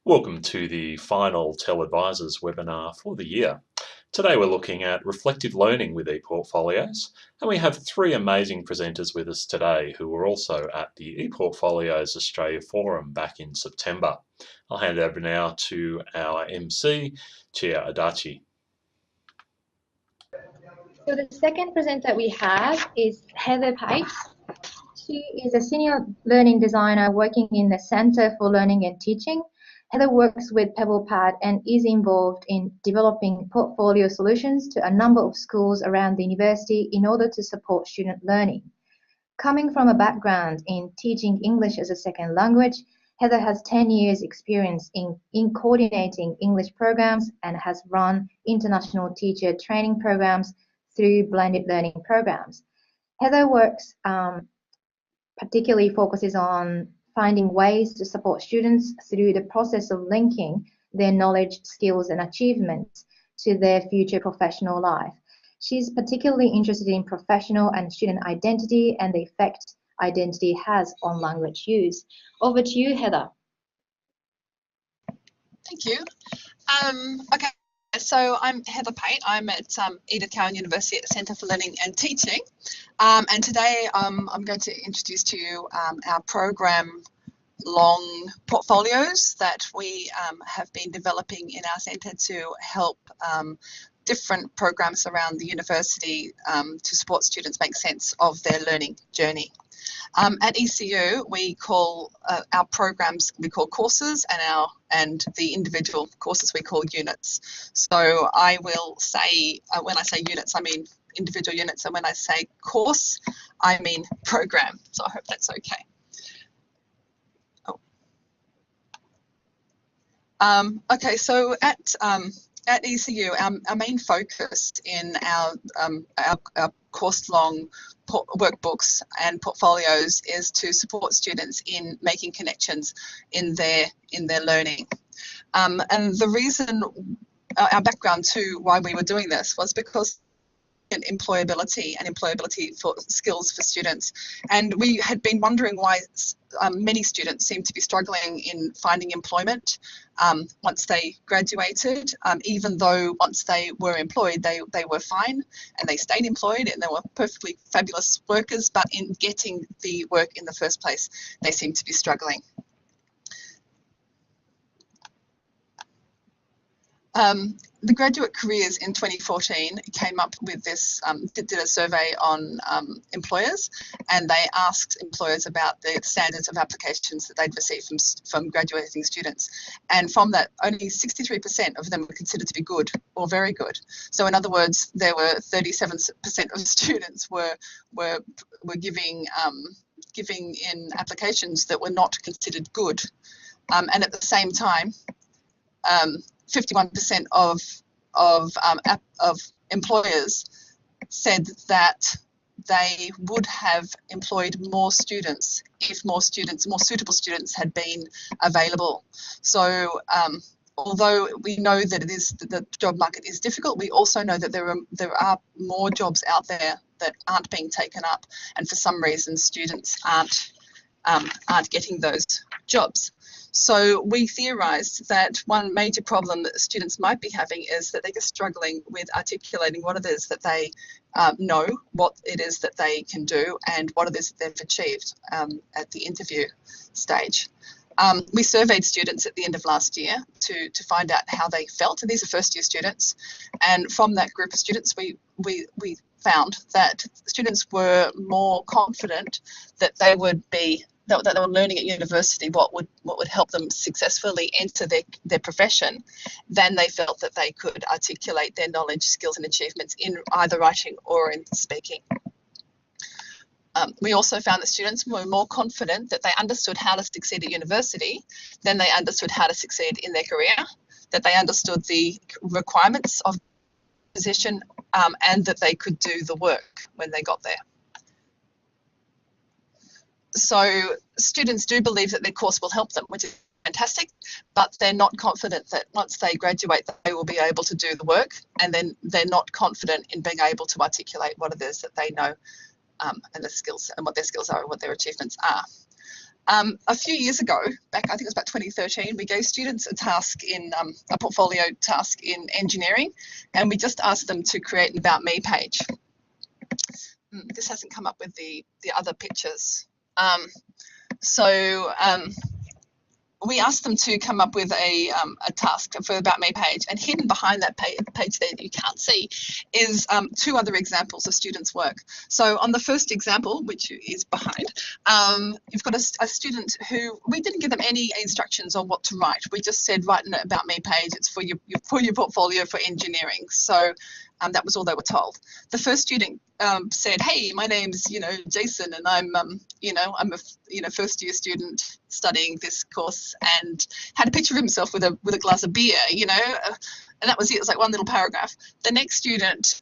Welcome to the final TELedvisors webinar for the year. Today we're looking at reflective learning with ePortfolios, and we have three amazing presenters with us today who were also at the ePortfolios Australia Forum back in September. I'll hand over now to our MC, Chia Adachi. So the second presenter we have is Heather Pate. She is a senior learning designer working in the Centre for Learning and Teaching. Heather works with Pate and is involved in developing portfolio solutions to a number of schools around the university in order to support student learning. Coming from a background in teaching English as a second language, Heather has 10 years experience in coordinating English programs and has run international teacher training programs through blended learning programs. Heather works particularly focuses on finding ways to support students through the process of linking their knowledge, skills, and achievements to their future professional life. She's particularly interested in professional and student identity and the effect identity has on language use. Over to you, Heather. Thank you. Okay, so I'm Heather Pate. I'm at Edith Cowan University at the Centre for Learning and Teaching. And today I'm going to introduce to you our program long portfolios that we have been developing in our centre to help different programs around the university to support students make sense of their learning journey. At ECU, we call our programs courses, and the individual courses we call units. So I will say, when I say units, I mean individual units, and when I say course, I mean program. So I hope that's okay. Okay, so at ECU, our main focus in our course-long workbooks and portfolios is to support students in making connections in their learning. And the reason, our background to why we were doing this was because employability for skills for students, and we had been wondering why many students seem to be struggling in finding employment once they graduated, even though once they were employed they were fine and they stayed employed and they were perfectly fabulous workers, but in getting the work in the first place they seem to be struggling. The Graduate Careers in 2014 came up with this, did a survey on employers, and they asked employers about the standards of applications that they'd received from graduating students. And from that, only 63% of them were considered to be good or very good. So in other words, there were 37% of students were giving in applications that were not considered good. And at the same time, 51% of employers said that they would have employed more students if more suitable students had been available. So although we know that the job market is difficult, we also know that there are more jobs out there that aren't being taken up, and for some reason students aren't getting those jobs. So we theorised that one major problem that students might be having is that they're just struggling with articulating what it is that they know, what it is that they can do, and what it is that they've achieved at the interview stage. We surveyed students at the end of last year to find out how they felt, and these are first year students, and from that group of students we found that students were more confident that they would be that they were learning at university what would help them successfully enter their profession than they felt that they could articulate their knowledge, skills and achievements in either writing or in speaking. We also found that students were more confident that they understood how to succeed at university than they understood how to succeed in their career, that they understood the requirements of the position, and that they could do the work when they got there. So students do believe that their course will help them, which is fantastic, but they're not confident that once they graduate that they will be able to do the work, and then they're not confident in being able to articulate what it is that they know and the skills and what their skills are and what their achievements are. A few years ago, back I think it was about 2013, we gave students a task in a portfolio task in engineering, and we just asked them to create an About Me page. This hasn't come up with the other pictures. We asked them to come up with a task for the About Me page, and hidden behind that page there that you can't see is 2 other examples of students' work. So on the first example, which is behind, you've got a student who we didn't give them any instructions on what to write. We just said write an About Me page. It's for your portfolio for engineering. So that was all they were told. The first student said, "Hey, my name's Jason, and I'm a first year student studying this course," and had a picture of himself with a glass of beer, and that was it. It was like one little paragraph. The next student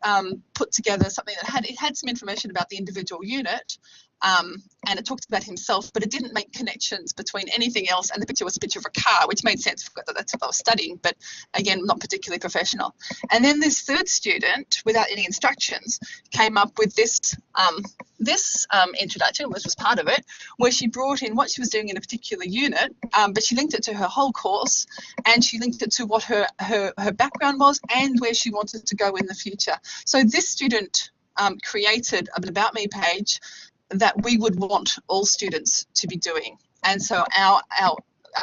put together something that had some information about the individual unit. And it talked about himself, but it didn't make connections between anything else. And the picture was a picture of a car, which made sense because that's what I was studying, but again, not particularly professional. And then this third student, without any instructions, came up with this introduction, which was part of it, where she brought in what she was doing in a particular unit, but she linked it to her whole course, and she linked it to what her background was and where she wanted to go in the future. So this student created an About Me page that we would want all students to be doing. And so our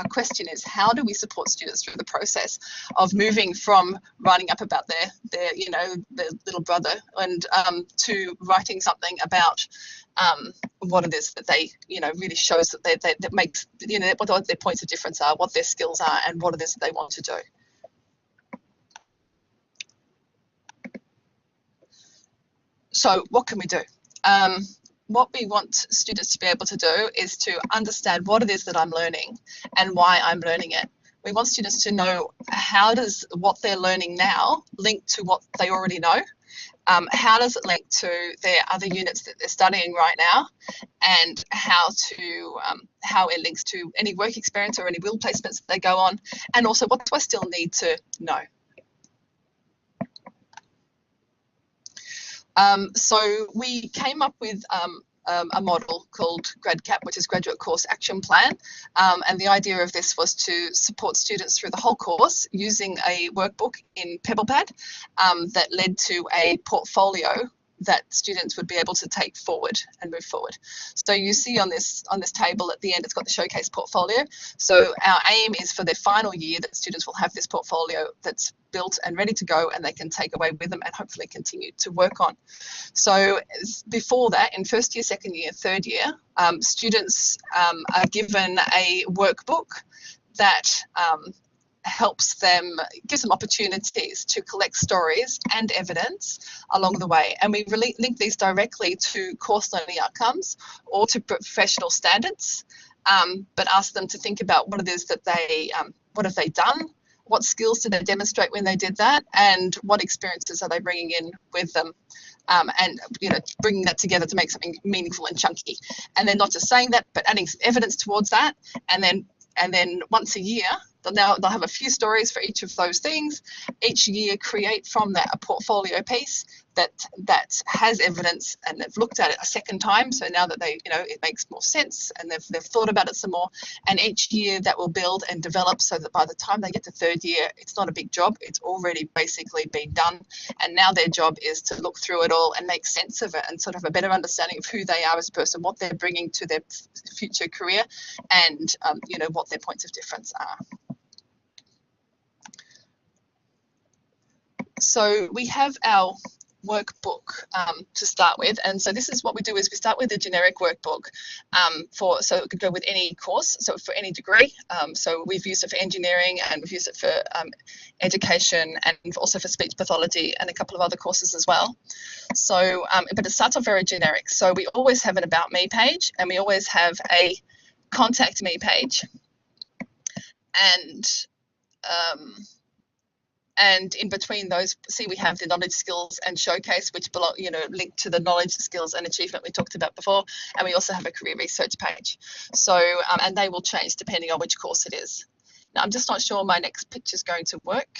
question is, how do we support students through the process of moving from writing up about their little brother and to writing something about what it is that they really shows that that makes what their points of difference are, what their skills are, and what it is that they want to do. So what can we do? What we want students to be able to do is to understand what it is that I'm learning and why I'm learning it. We want students to know how does what they're learning now link to what they already know. How does it link to their other units that they're studying right now, and how it links to any work experience or any will placements that they go on, and also what do I still need to know. So we came up with a model called GradCap, which is Graduate Course Action Plan. And the idea of this was to support students through the whole course using a workbook in PebblePad that led to a portfolio that students would be able to take forward and move forward. So you see on this table at the end, it's got the showcase portfolio. So our aim is for their final year that students will have this portfolio that's built and ready to go, and they can take away with them and hopefully continue to work on. So before that, in first year, second year, third year, students are given a workbook that gives them opportunities to collect stories and evidence along the way. And we really link these directly to course learning outcomes or to professional standards, but ask them to think about what it is that what have they done, what skills did they demonstrate when they did that, and what experiences are they bringing in with them, and bringing that together to make something meaningful and chunky. And then not just saying that, but adding evidence towards that, and then once a year, they'll have a few stories for each of those things. Each year, create from that a portfolio piece that has evidence, and they've looked at it a second time. So now that it makes more sense, and they've thought about it some more. And each year that will build and develop so that by the time they get to third year, it's not a big job. It's already basically been done. And now their job is to look through it all and make sense of it and sort of a better understanding of who they are as a person, what they're bringing to their future career, and what their points of difference are. So we have our workbook to start with, and so this is what we do is we start with a generic workbook so it could go with any course, so for any degree. So we've used it for engineering, and we've used it for education, and also for speech pathology and a couple of other courses as well. So but it starts off very generic. So we always have an About Me page, and we always have a Contact Me page, and in between those, see, we have the knowledge, skills, and showcase, which belong, linked to the knowledge, skills, and achievement we talked about before. And we also have a career research page. So, and they will change depending on which course it is. Now, I'm just not sure my next picture is going to work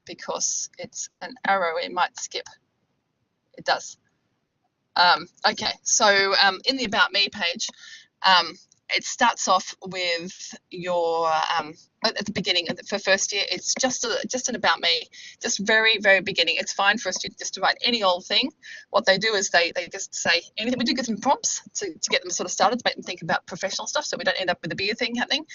because it's an arrow. It might skip. It does. Okay, so in the About Me page, it starts off with your at the beginning for first year. It's just an about me, just very beginning. It's fine for a student just to write any old thing. What they do is they just say anything. We do give them prompts to get them sort of started, to make them think about professional stuff, so we don't end up with a beer thing happening.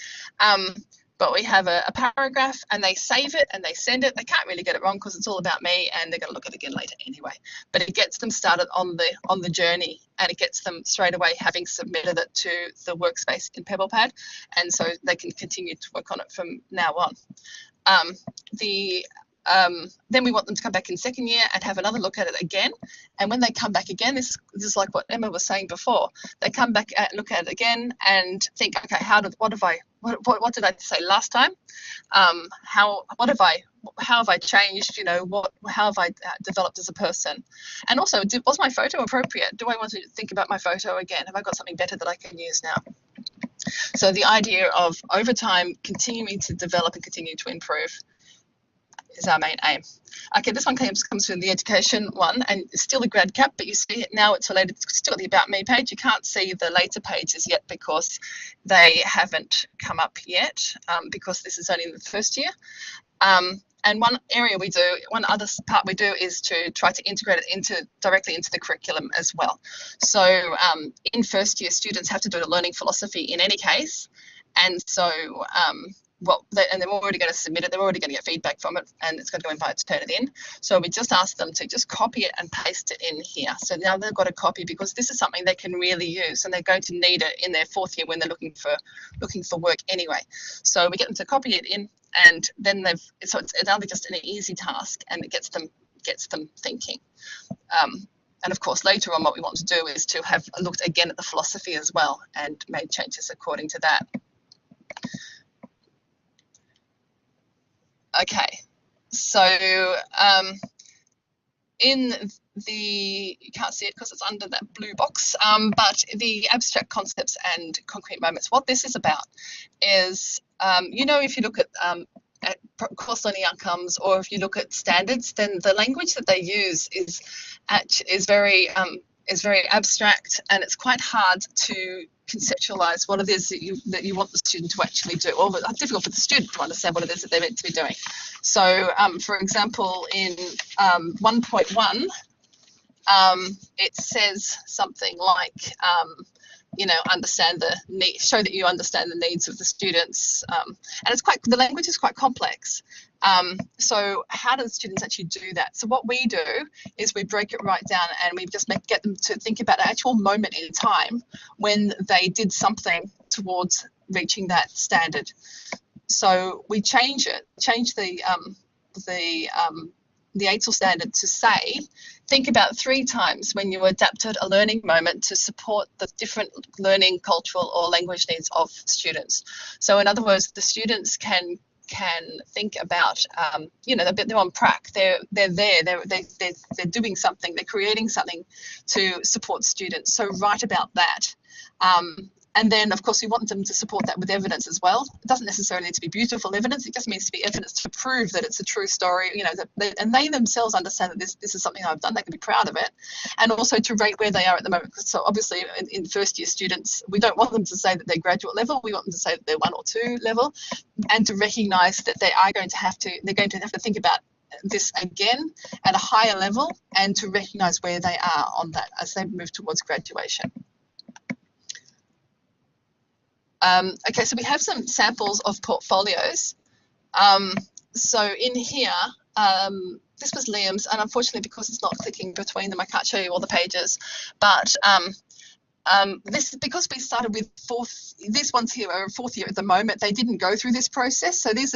But we have a paragraph, and they save it and they send it. They can't really get it wrong because it's all about me, and they're going to look at it again later anyway. But it gets them started on the journey, and it gets them straight away having submitted it to the workspace in PebblePad, and so they can continue to work on it from now on. Then we want them to come back in second year and have another look at it again. And when they come back again, this is like what Emma was saying before. They come back and look at it again and think, okay, what did I say last time? How have I changed? You know, how have I developed as a person? And also, was my photo appropriate? Do I want to think about my photo again? Have I got something better that I can use now? So the idea of over time continuing to develop and continue to improve is our main aim. Okay, this one comes from the education one, and it's still a grad cap, but you see it now, it's related to still the About Me page. You can't see the later pages yet because they haven't come up yet, because this is only in the first year. And one other part we do is to try to integrate it directly into the curriculum as well. So in first year, students have to do a learning philosophy in any case, and so and they're already going to submit it, they're already going to get feedback from it, and it's going to go invite to turn it in. So we just ask them to just copy it and paste it in here. So now they've got a copy, because this is something they can really use, and they're going to need it in their fourth year when they're looking for work anyway. So we get them to copy it in, and then it's now just an easy task, and it gets them thinking. And of course, later on, what we want to do is to have looked again at the philosophy as well and made changes according to that. Okay, so in you can't see it because it's under that blue box, but the abstract concepts and concrete moments, what this is about is, if you look at course learning outcomes, or if you look at standards, then the language that they use is very abstract, and it's quite hard to conceptualize what it is that you want the student to actually do, or it's difficult for the student to understand what it is that they're meant to be doing. So for example, in 1.1 it says something like show that you understand the needs of the students, and the language is quite complex. So how do the students actually do that? So what we do is we break it right down, and we just get them to think about an actual moment in time when they did something towards reaching that standard. So we change the ATEL standard to say, think about 3 times when you adapted a learning moment to support the different learning, cultural or language needs of students. So in other words, the students can think about, they're on prac, they're doing something, they're creating something to support students. So write about that. And then, of course, we want them to support that with evidence as well. It doesn't necessarily need to be beautiful evidence. It just means to be evidence to prove that it's a true story, and they themselves understand that this is something I've done. They can be proud of it. And also to rate where they are at the moment. So obviously in first year students, we don't want them to say that they're graduate level. We want them to say that they're 1 or 2 level, and to recognise that they're going to have to think about this again at a higher level, and to recognise where they are on that as they move towards graduation. Okay, so we have some samples of portfolios. So in here, this was Liam's, and unfortunately, because it's not clicking between them, I can't show you all the pages. But because we started with these ones here are 4th year at the moment, they didn't go through this process. So these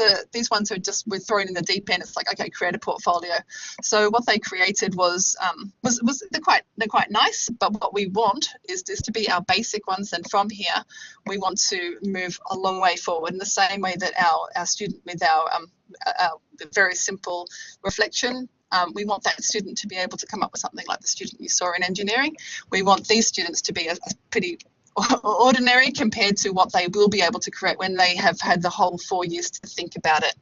ones are just were thrown in the deep end. It's like, okay, create a portfolio. So what they created was they're quite nice, but what we want is this to be our basic ones, and from here we want to move a long way forward in the same way that our student with our very simple reflection. We want that student to be able to come up with something like the student you saw in engineering. We want these students to be a pretty ordinary compared to what they will be able to create when they have had the whole 4 years to think about it.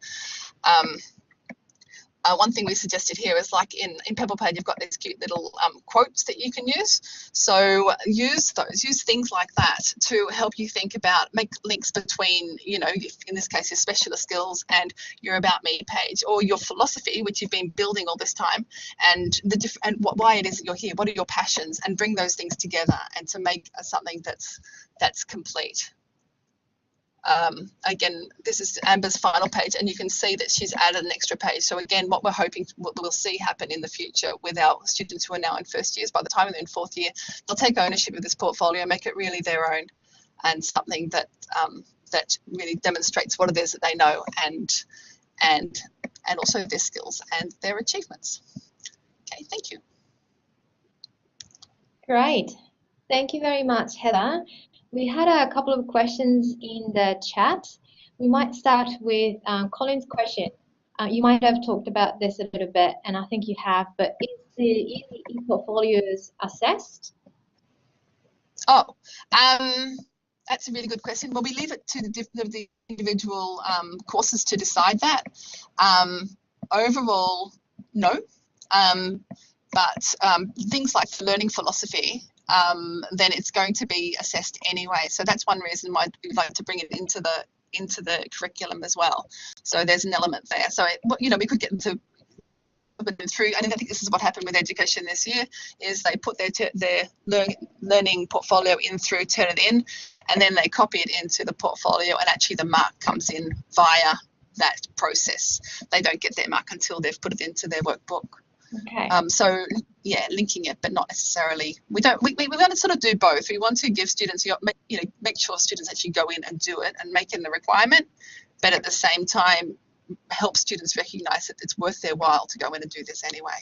one thing we suggested here is like in Pebblepad, you've got these cute little quotes that you can use. So use those, use things like that to help you think about, make links between, you know, in this case, your specialist skills and your About Me page, or your philosophy, which you've been building all this time, and why it is that you're here. What are your passions? And bring those things together and to make something that's complete. Again, this is Amber's final page, and you can see that she's added an extra page. So again, what we're hoping, what we'll see happen in the future with our students who are now in first years, by the time they're in fourth year, they'll take ownership of this portfolio, make it really their own, and something that that really demonstrates what it is that they know, and also their skills and their achievements. Okay, thank you. Great. Thank you very much, Heather. We had a couple of questions in the chat. We might start with Colin's question. You might have talked about this a little bit, and I think you have, but is the ePortfolios assessed? Oh, that's a really good question. Well, we leave it to the individual courses to decide that. Overall, no. But things like learning philosophy, then it's going to be assessed anyway. So that's one reason why we'd like to bring it into the curriculum as well. So there's an element there. So you know, we could get into through, and I think this is what happened with education this year, is they put their learning portfolio in through Turn It In, and then they copy it into the portfolio, and actually the mark comes in via that process. They don't get their mark until they've put it into their workbook. Okay. So yeah, linking it, but not necessarily. We want to sort of do both. We want to give students, make sure students actually go in and do it and make it a requirement, but at the same time help students recognise that it's worth their while to go in and do this anyway.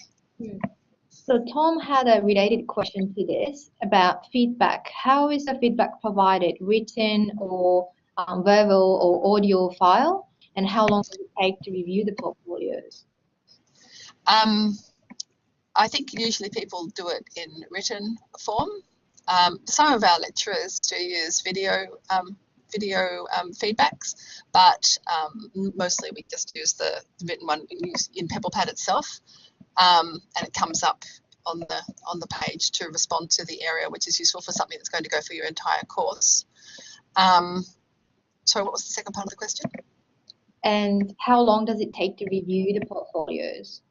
So Tom had a related question to this about feedback. How is the feedback provided, written or verbal or audio file, and how long does it take to review the portfolios? I think usually people do it in written form. Some of our lecturers do use video feedbacks, but mostly we just use the written one in Pebblepad itself, and it comes up on the page to respond to the area, which is useful for something that's going to go for your entire course. So what was the second part of the question? And how long does it take to review the portfolios?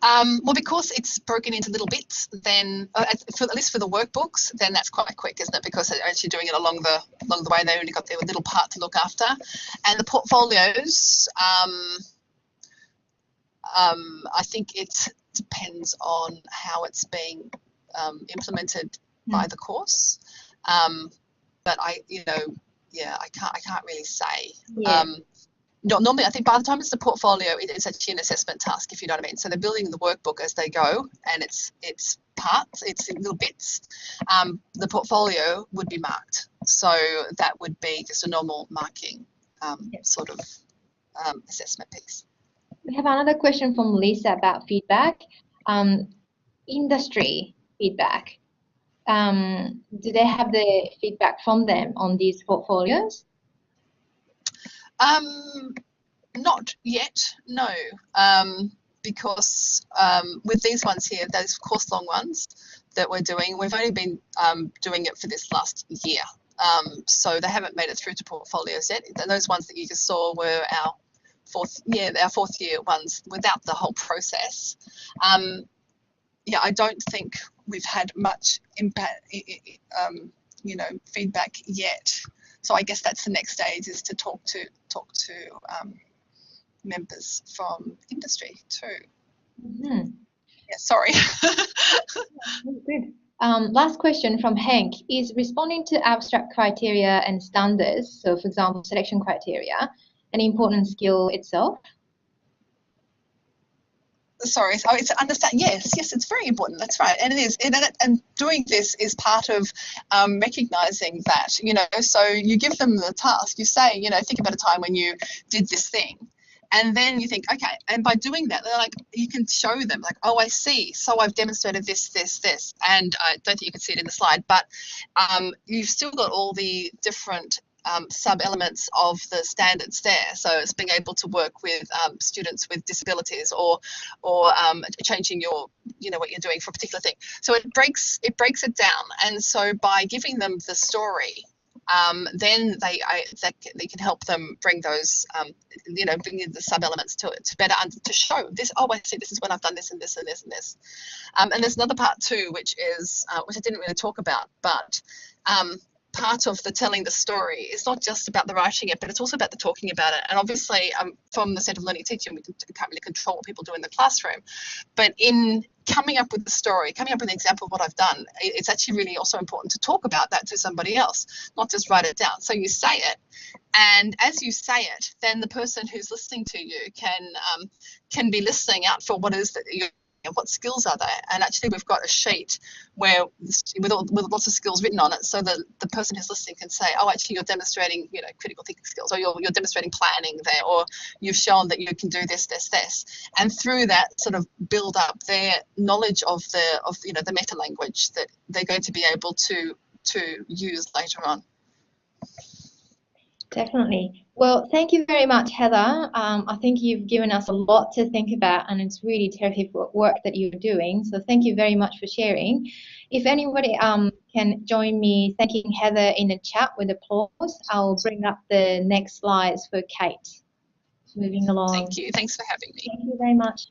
Well, because it's broken into little bits, then at least for the workbooks, then that's quite quick, isn't it? Because they're actually doing it along the way. They only got their little part to look after, and the portfolios. I think it depends on how it's being implemented by the course. But I can't really say. Yeah. Normally, I think by the time it's the portfolio, it's actually an assessment task, if you know what I mean. So they're building the workbook as they go, and it's parts, it's in little bits. The portfolio would be marked, so that would be just a normal marking sort of assessment piece. We have another question from Lisa about feedback. Industry feedback. Do they have the feedback from them on these portfolios? Not yet, no, because with these ones here, those course-long ones that we're doing, we've only been doing it for this last year, so they haven't made it through to portfolios yet. Those ones that you just saw were our fourth year ones without the whole process. Yeah, I don't think we've had much impact, feedback yet. So I guess that's the next stage, is to talk to members from industry too. Mm-hmm. Yeah, sorry. Good. Last question from Hank. Is responding to abstract criteria and standards, so for example, selection criteria, an important skill itself? Sorry, it's understand. Yes, it's very important. That's right, and it is. And doing this is part of recognizing that. So you give them the task. You say, think about a time when you did this thing, and then you think, okay. And by doing that, they're like, you can show them, like, oh, I see. So I've demonstrated this, and I don't think you can see it in the slide, but you've still got all the different sub-elements of the standards there. So it's being able to work with students with disabilities, or changing your, what you're doing for a particular thing. So it breaks it down. And so by giving them the story, then they can help them bring those, bring in the sub-elements to better to show this. Oh, I see. This is when I've done this and this and this and this. And there's another part too, which is which I didn't really talk about, but part of the telling the story is not just about the writing it, but it's also about the talking about it. And obviously, from the Centre of Learning and Teaching, we can't really control what people do in the classroom. But in coming up with the story, coming up with an example of what I've done, it's actually really also important to talk about that to somebody else, not just write it down. So you say it, and as you say it, then the person who's listening to you can be listening out for what is that you. What skills are there? And actually, we've got a sheet where with lots of skills written on it, so that the person who's listening can say, "Oh, actually, you're demonstrating, critical thinking skills, or you're demonstrating planning there, or you've shown that you can do this, this, this." And through that, sort of build up their knowledge of the meta language that they're going to be able to use later on. Definitely. Well, thank you very much, Heather. I think you've given us a lot to think about, and it's really terrific work that you're doing. So thank you very much for sharing. If anybody can join me thanking Heather in the chat with applause, I'll bring up the next slides for Kate. Moving along. Thank you. Thanks for having me. Thank you very much.